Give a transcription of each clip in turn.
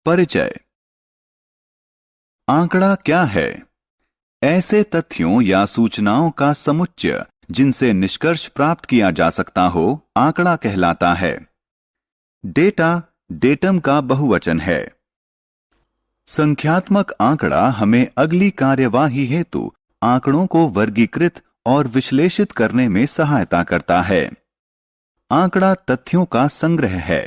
परिचय। आंकड़ा क्या है? ऐसे तथ्यों या सूचनाओं का समुच्चय जिनसे निष्कर्ष प्राप्त किया जा सकता हो, आंकड़ा कहलाता है। डेटा, डेटम का बहुवचन है। संख्यात्मक आंकड़ा हमें अगली कार्यवाही हेतु आंकड़ों को वर्गीकृत और विश्लेषित करने में सहायता करता है। आंकड़ा तथ्यों का संग्रह है।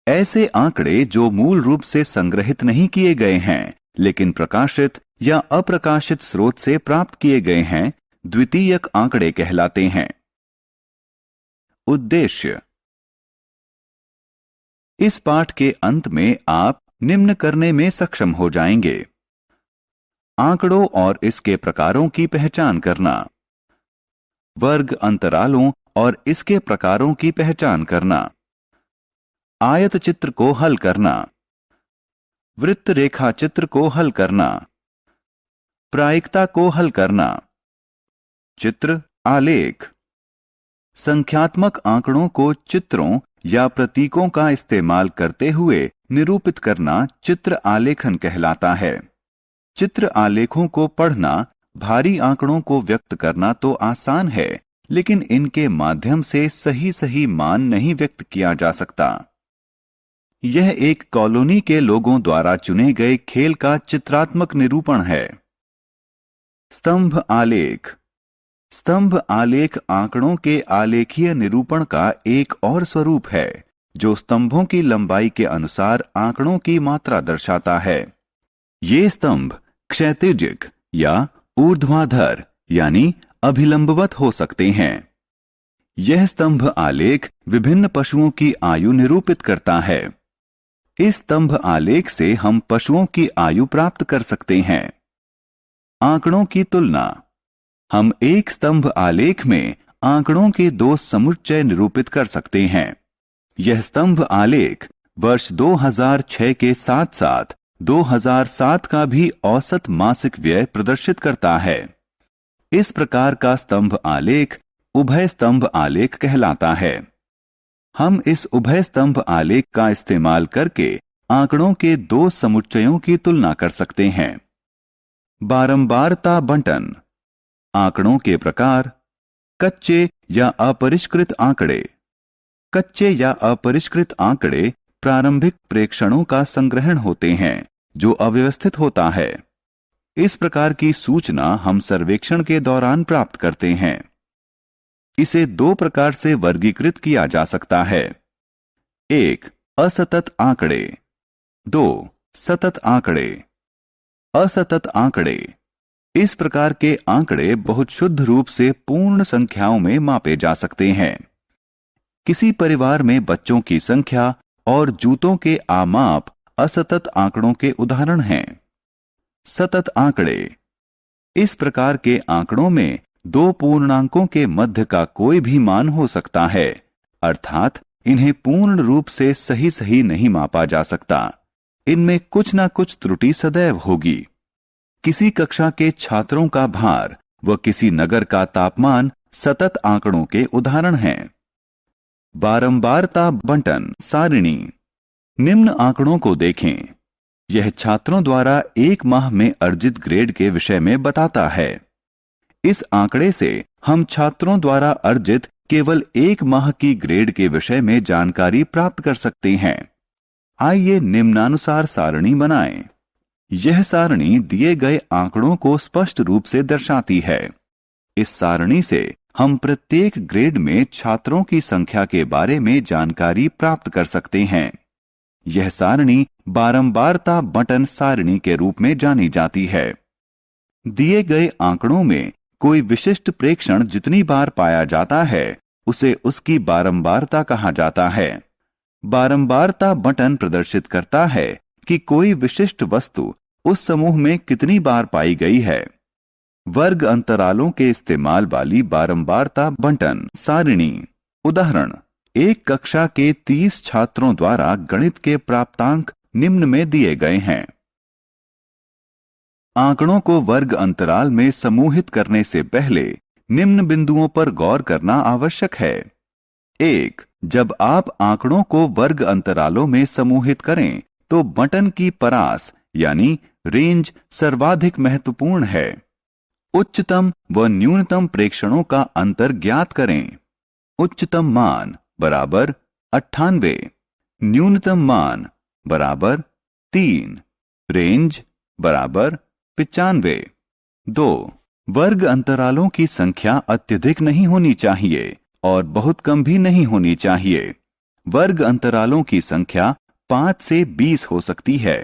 ऐसे आंकड़े जो मूल रूप से संग्रहित नहीं किए गए हैं लेकिन प्रकाशित या अप्रकाशित स्रोत से प्राप्त किए गए हैं, द्वितीयक आंकड़े कहलाते हैं। उद्देश्य। इस पाठ के अंत में आप निम्न करने में सक्षम हो जाएंगे: आंकड़ों और इसके प्रकारों की पहचान करना, वर्ग अंतरालों और इसके प्रकारों की पहचान करना, आयत चित्र को हल करना, वृत्त रेखा चित्र को हल करना, प्रायिकता को हल करना, चित्र आलेख। संख्यात्मक आंकड़ों को चित्रों या प्रतीकों का इस्तेमाल करते हुए निरूपित करना चित्र आलेखन कहलाता है। चित्र आलेखों को पढ़ना भारी आंकड़ों को व्यक्त करना तो आसान है, लेकिन इनके माध्यम से सही मान नहीं व्यक्त किया जा सकता। यह एक कॉलोनी के लोगों द्वारा चुने गए खेल का चित्रात्मक निरूपण है। स्तंभ आलेख। स्तंभ आलेख आंकड़ों के आलेखीय निरूपण का एक और स्वरूप है, जो स्तंभों की लंबाई के अनुसार आंकड़ों की मात्रा दर्शाता है। ये स्तंभ क्षैतिजिक या ऊर्ध्वाधर यानी अभिलंबवत हो सकते हैं। यह स्तंभ आलेख विभिन्न पशुओं की आयु निरूपित करता है। इस स्तंभ आलेख से हम पशुओं की आयु प्राप्त कर सकते हैं। आंकड़ों की तुलना। हम एक स्तंभ आलेख में आंकड़ों के दो समुच्चय निरूपित कर सकते हैं। यह स्तंभ आलेख वर्ष 2006 के साथ साथ 2007 का भी औसत मासिक व्यय प्रदर्शित करता है। इस प्रकार का स्तंभ आलेख उभय स्तंभ आलेख कहलाता है। हम इस उभय स्तंभ आलेख का इस्तेमाल करके आंकड़ों के दो समुच्चयों की तुलना कर सकते हैं। बारंबारता बंटन। आंकड़ों के प्रकार। कच्चे या अपरिष्कृत आंकड़े। कच्चे या अपरिष्कृत आंकड़े प्रारंभिक प्रेक्षणों का संग्रहण होते हैं जो अव्यवस्थित होता है। इस प्रकार की सूचना हम सर्वेक्षण के दौरान प्राप्त करते हैं। इसे दो प्रकार से वर्गीकृत किया जा सकता है: 1. असतत आंकड़े। 2. सतत आंकड़े। असतत आंकड़े। इस प्रकार के आंकड़े बहुत शुद्ध रूप से पूर्ण संख्याओं में मापे जा सकते हैं। किसी परिवार में बच्चों की संख्या और जूतों के आमाप असतत आंकड़ों के उदाहरण हैं। सतत आंकड़े। इस प्रकार के आंकड़ों में दो पूर्णांकों के मध्य का कोई भी मान हो सकता है, अर्थात इन्हें पूर्ण रूप से सही नहीं मापा जा सकता। इनमें कुछ ना कुछ त्रुटि सदैव होगी। किसी कक्षा के छात्रों का भार व किसी नगर का तापमान सतत आंकड़ों के उदाहरण हैं। बारंबारता बंटन सारिणी। निम्न आंकड़ों को देखें। यह छात्रों द्वारा एक माह में अर्जित ग्रेड के विषय में बताता है। इस आंकड़े से हम छात्रों द्वारा अर्जित केवल एक माह की ग्रेड के विषय में जानकारी प्राप्त कर सकते हैं। आइए निम्नानुसार सारणी बनाएं। यह सारणी दिए गए आंकड़ों को स्पष्ट रूप से दर्शाती है। इस सारणी से हम प्रत्येक ग्रेड में छात्रों की संख्या के बारे में जानकारी प्राप्त कर सकते हैं। यह सारणी बारंबारता बंटन सारणी के रूप में जानी जाती है। दिए गए आंकड़ों में कोई विशिष्ट प्रेक्षण जितनी बार पाया जाता है उसे उसकी बारंबारता कहा जाता है। बारंबारता बटन प्रदर्शित करता है कि कोई विशिष्ट वस्तु उस समूह में कितनी बार पाई गई है। वर्ग अंतरालों के इस्तेमाल वाली बारंबारता बंटन सारिणी। उदाहरण: एक कक्षा के 30 छात्रों द्वारा गणित के प्राप्तांक निम्न में दिए गए हैं। आंकड़ों को वर्ग अंतराल में समूहित करने से पहले निम्न बिंदुओं पर गौर करना आवश्यक है। 1. जब आप आंकड़ों को वर्ग अंतरालों में समूहित करें तो बटन की परास यानी रेंज सर्वाधिक महत्वपूर्ण है। उच्चतम व न्यूनतम प्रेक्षणों का अंतर ज्ञात करें। उच्चतम मान बराबर 98, न्यूनतम मान बराबर 3, रेंज बराबर 95। 2. वर्ग अंतरालों की संख्या अत्यधिक नहीं होनी चाहिए और बहुत कम भी नहीं होनी चाहिए। वर्ग अंतरालों की संख्या 5 से 20 हो सकती है।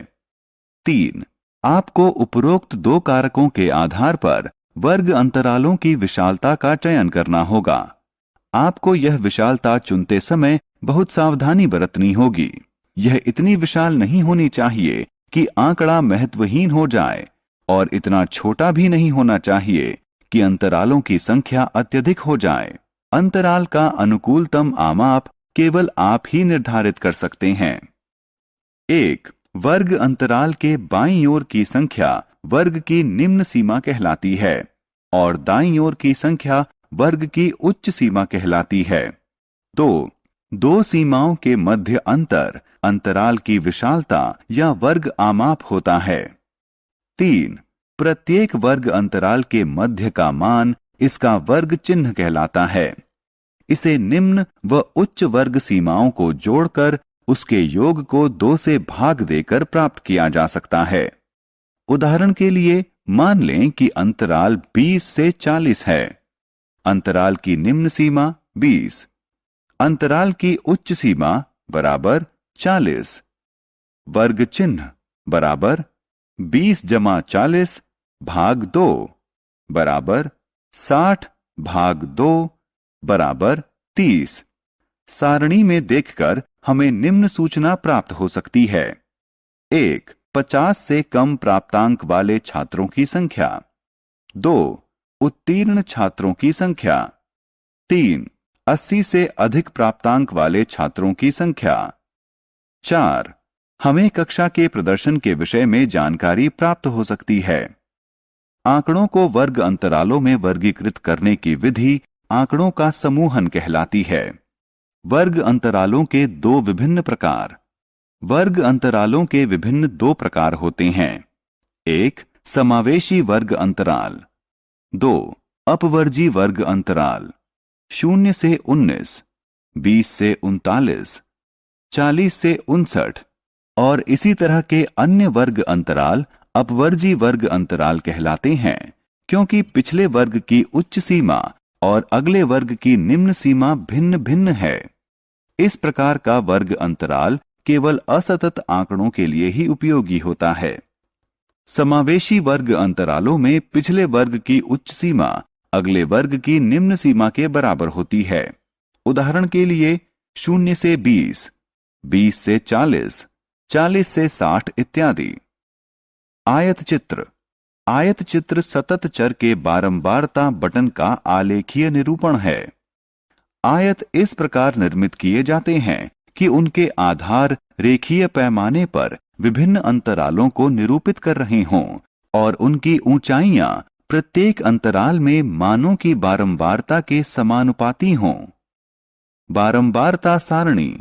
3. आपको उपरोक्त दो कारकों के आधार पर वर्ग अंतरालों की विशालता का चयन करना होगा। आपको यह विशालता चुनते समय बहुत सावधानी बरतनी होगी। यह इतनी विशाल नहीं होनी चाहिए कि आंकड़ा महत्वहीन हो जाए और इतना छोटा भी नहीं होना चाहिए कि अंतरालों की संख्या अत्यधिक हो जाए। अंतराल का अनुकूलतम आमाप केवल आप ही निर्धारित कर सकते हैं। 1. वर्ग अंतराल के बाईं ओर की संख्या वर्ग की निम्न सीमा कहलाती है और दाईं ओर की संख्या वर्ग की उच्च सीमा कहलाती है। 2. दो सीमाओं के मध्य अंतर अंतराल की विशालता या वर्ग आमाप होता है। 3. प्रत्येक वर्ग अंतराल के मध्य का मान इसका वर्ग चिन्ह कहलाता है। इसे निम्न व उच्च वर्ग सीमाओं को जोड़कर उसके योग को 2 से भाग देकर प्राप्त किया जा सकता है। उदाहरण के लिए मान लें कि अंतराल 20 से 40 है। अंतराल की निम्न सीमा 20, अंतराल की उच्च सीमा बराबर 40। वर्ग चिन्ह बराबर 20 जमा 40 भाग 2 बराबर 60 भाग 2 बराबर 30। सारणी में देखकर हमें निम्न सूचना प्राप्त हो सकती है। 1. 50 से कम प्राप्तांक वाले छात्रों की संख्या। 2. उत्तीर्ण छात्रों की संख्या। 3. 80 से अधिक प्राप्तांक वाले छात्रों की संख्या। 4. हमें कक्षा के प्रदर्शन के विषय में जानकारी प्राप्त हो सकती है। आंकड़ों को वर्ग अंतरालों में वर्गीकृत करने की विधि आंकड़ों का समूहन कहलाती है। वर्ग अंतरालों के दो विभिन्न प्रकार। वर्ग अंतरालों के विभिन्न दो प्रकार होते हैं। 1. समावेशी वर्ग अंतराल। 2. अपवर्जी वर्ग अंतराल। 0 से 19, 20 से 39, 40 से 59 और इसी तरह के अन्य वर्ग अंतराल अपवर्जी वर्ग अंतराल कहलाते हैं, क्योंकि पिछले वर्ग की उच्च सीमा और अगले वर्ग की निम्न सीमा भिन्न भिन्न है। इस प्रकार का वर्ग अंतराल केवल असतत आंकड़ों के लिए ही उपयोगी होता है। समावेशी वर्ग अंतरालों में पिछले वर्ग की उच्च सीमा अगले वर्ग की निम्न सीमा के बराबर होती है। उदाहरण के लिए 0 से 20, 20 से 40, 40 से 60 इत्यादि। आयत चित्र। आयत चित्र सतत चर के बारंबारता बटन का आलेखीय निरूपण है। आयत इस प्रकार निर्मित किए जाते हैं कि उनके आधार रेखीय पैमाने पर विभिन्न अंतरालों को निरूपित कर रहे हों और उनकी ऊंचाइयां प्रत्येक अंतराल में मानों की बारंबारता के समानुपाती हों। बारंबारता सारणी।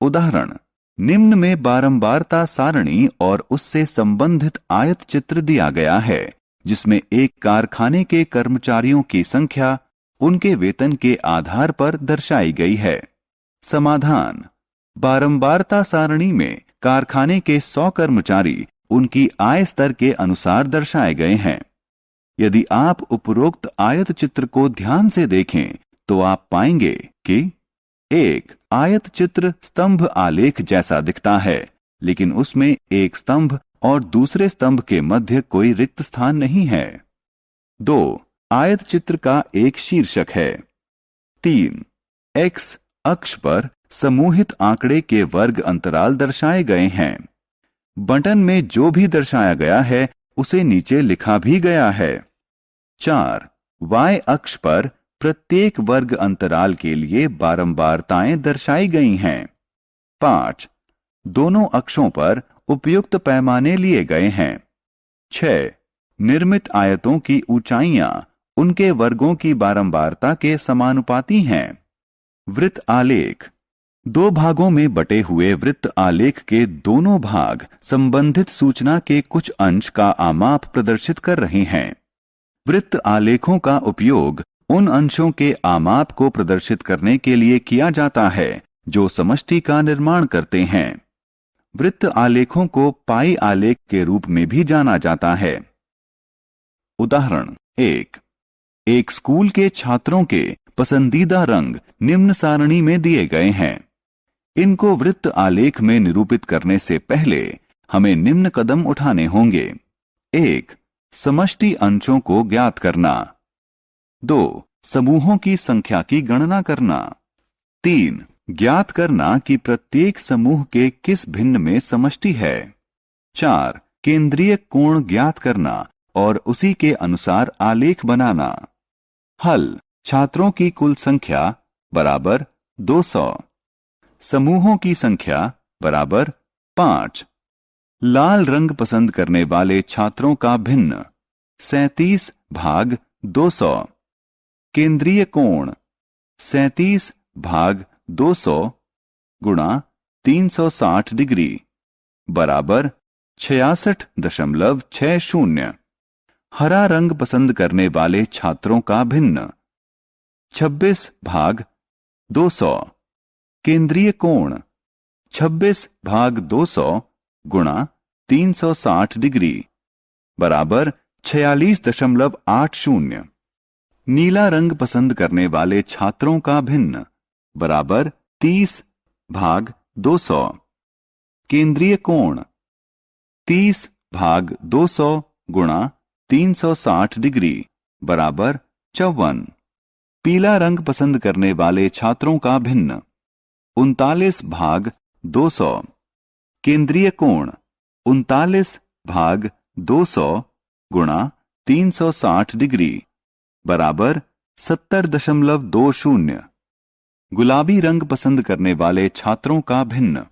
उदाहरण, निम्न में बारंबारता सारणी और उससे संबंधित आयत चित्र दिया गया है, जिसमें एक कारखाने के कर्मचारियों की संख्या उनके वेतन के आधार पर दर्शाई गई है। समाधान। बारंबारता सारणी में कारखाने के 100 कर्मचारी उनकी आय स्तर के अनुसार दर्शाए गए हैं। यदि आप उपरोक्त आयत चित्र को ध्यान से देखें तो आप पाएंगे कि 1. आयत चित्र स्तंभ आलेख जैसा दिखता है, लेकिन उसमें एक स्तंभ और दूसरे स्तंभ के मध्य कोई रिक्त स्थान नहीं है। 2. आयत चित्र का एक शीर्षक है। 3. एक्स अक्ष पर समूहित आंकड़े के वर्ग अंतराल दर्शाए गए हैं। बटन में जो भी दर्शाया गया है उसे नीचे लिखा भी गया है। 4. वाई अक्ष पर प्रत्येक वर्ग अंतराल के लिए बारंबारताएं दर्शाई गई हैं। 5. दोनों अक्षों पर उपयुक्त पैमाने लिए गए हैं। 6. निर्मित आयतों की ऊंचाइयां उनके वर्गों की बारंबारता के समानुपाती हैं। वृत्त आलेख। दो भागों में बटे हुए वृत्त आलेख के दोनों भाग संबंधित सूचना के कुछ अंश का आमाप प्रदर्शित कर रहे हैं। वृत्त आलेखों का उपयोग उन अंशों के आमाप को प्रदर्शित करने के लिए किया जाता है जो समष्टि का निर्माण करते हैं। वृत्त आलेखों को पाई आलेख के रूप में भी जाना जाता है। उदाहरण एक स्कूल के छात्रों के पसंदीदा रंग निम्न सारणी में दिए गए हैं। इनको वृत्त आलेख में निरूपित करने से पहले हमें निम्न कदम उठाने होंगे। 1. समष्टि अंशों को ज्ञात करना। 2. समूहों की संख्या की गणना करना। 3. ज्ञात करना कि प्रत्येक समूह के किस भिन्न में समष्टि है। 4. केंद्रीय कोण ज्ञात करना और उसी के अनुसार आलेख बनाना। हल: छात्रों की कुल संख्या बराबर 200, समूहों की संख्या बराबर 5। लाल रंग पसंद करने वाले छात्रों का भिन्न 37 भाग 200। केंद्रीय कोण 37 भाग 200 गुणा 360 डिग्री बराबर 66.60। हरा रंग पसंद करने वाले छात्रों का भिन्न 26 भाग 200। केंद्रीय कोण 26 भाग 200 गुणा 360 डिग्री बराबर 46.80। नीला रंग पसंद करने वाले छात्रों का भिन्न बराबर 30 भाग 200। केंद्रीय कोण 30 भाग 200 गुणा 360 डिग्री बराबर 54। पीला रंग पसंद करने वाले छात्रों का भिन्न 39 भाग 200। केंद्रीय कोण 39 भाग 200 गुणा 360 डिग्री बराबर 70.20। गुलाबी रंग पसंद करने वाले छात्रों का भिन्न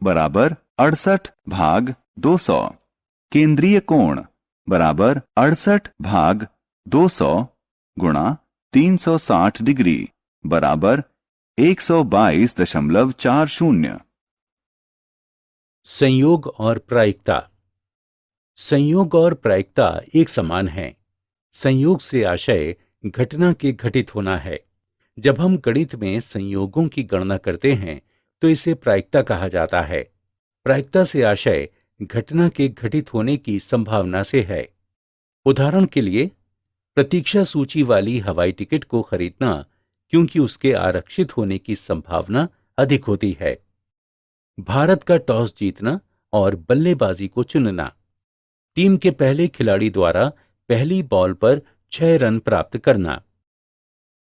बराबर 68 भाग 200। केंद्रीय कोण बराबर 68 भाग 200 गुणा 360 डिग्री बराबर 122.40। संयोग और प्रायिकता। संयोग और प्रायिकता एक समान हैं। संयोग से आशय घटना के घटित होना है। जब हम गणित में संयोगों की गणना करते हैं तो इसे प्रायिकता कहा जाता है। प्रायिकता से आशय घटना के घटित होने की संभावना से है। उदाहरण के लिए, प्रतीक्षा सूची वाली हवाई टिकट को खरीदना क्योंकि उसके आरक्षित होने की संभावना अधिक होती है। भारत का टॉस जीतना और बल्लेबाजी को चुनना। टीम के पहले खिलाड़ी द्वारा पहली बॉल पर 6 रन प्राप्त करना।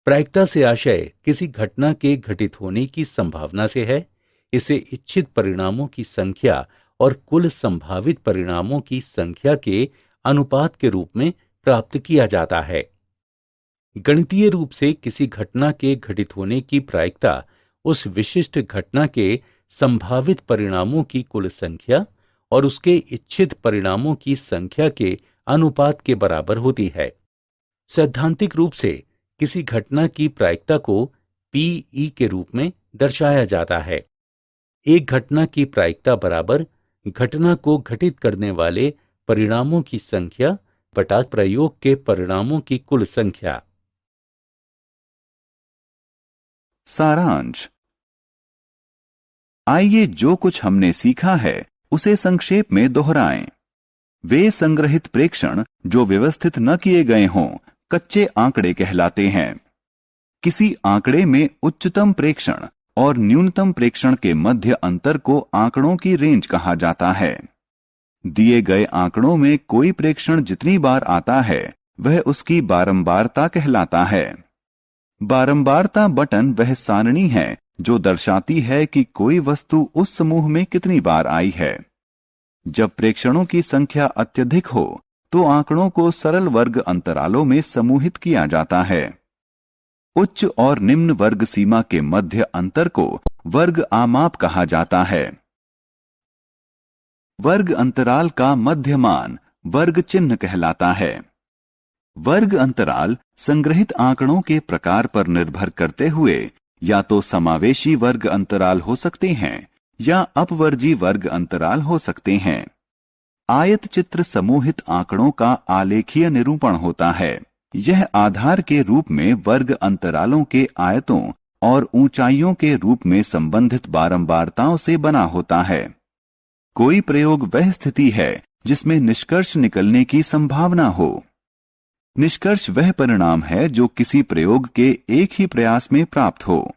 प्रायिकता से आशय किसी घटना के घटित होने की संभावना से है। इसे इच्छित परिणामों की संख्या और कुल संभावित परिणामों की संख्या के अनुपात के रूप में प्राप्त किया जाता है। गणितीय रूप से किसी घटना के घटित होने की प्रायिकता उस विशिष्ट घटना के संभावित परिणामों की कुल संख्या और उसके इच्छित परिणामों की संख्या के अनुपात के बराबर होती है। सैद्धांतिक रूप से किसी घटना की प्रायिकता को P के रूप में दर्शाया जाता है। एक घटना की प्रायिकता बराबर घटना को घटित करने वाले परिणामों की संख्या बटा प्रयोग के परिणामों की कुल संख्या। सारांश। आइए जो कुछ हमने सीखा है उसे संक्षेप में दोहराएं। वे संग्रहित प्रेक्षण जो व्यवस्थित न किए गए हों कच्चे आंकड़े कहलाते हैं। किसी आंकड़े में उच्चतम प्रेक्षण और न्यूनतम प्रेक्षण के मध्य अंतर को आंकड़ों की रेंज कहा जाता है। दिए गए आंकड़ों में कोई प्रेक्षण जितनी बार आता है वह उसकी बारंबारता कहलाता है। बारंबारता बटन वह सारणी है जो दर्शाती है कि कोई वस्तु उस समूह में कितनी बार आई है। जब प्रेक्षणों की संख्या अत्यधिक हो तो आंकड़ों को सरल वर्ग अंतरालों में समूहित किया जाता है। उच्च और निम्न वर्ग सीमा के मध्य अंतर को वर्ग आमाप कहा जाता है। वर्ग अंतराल का मध्य मान वर्ग चिन्ह कहलाता है। वर्ग अंतराल संग्रहित आंकड़ों के प्रकार पर निर्भर करते हुए या तो समावेशी वर्ग अंतराल हो सकते हैं या अपवर्जी वर्ग अंतराल हो सकते हैं। आयत चित्र समूहित आंकड़ों का आलेखीय निरूपण होता है। यह आधार के रूप में वर्ग अंतरालों के आयतों और ऊंचाइयों के रूप में संबंधित बारंबारताओं से बना होता है। कोई प्रयोग वह स्थिति है जिसमें निष्कर्ष निकलने की संभावना हो। निष्कर्ष वह परिणाम है जो किसी प्रयोग के एक ही प्रयास में प्राप्त हो।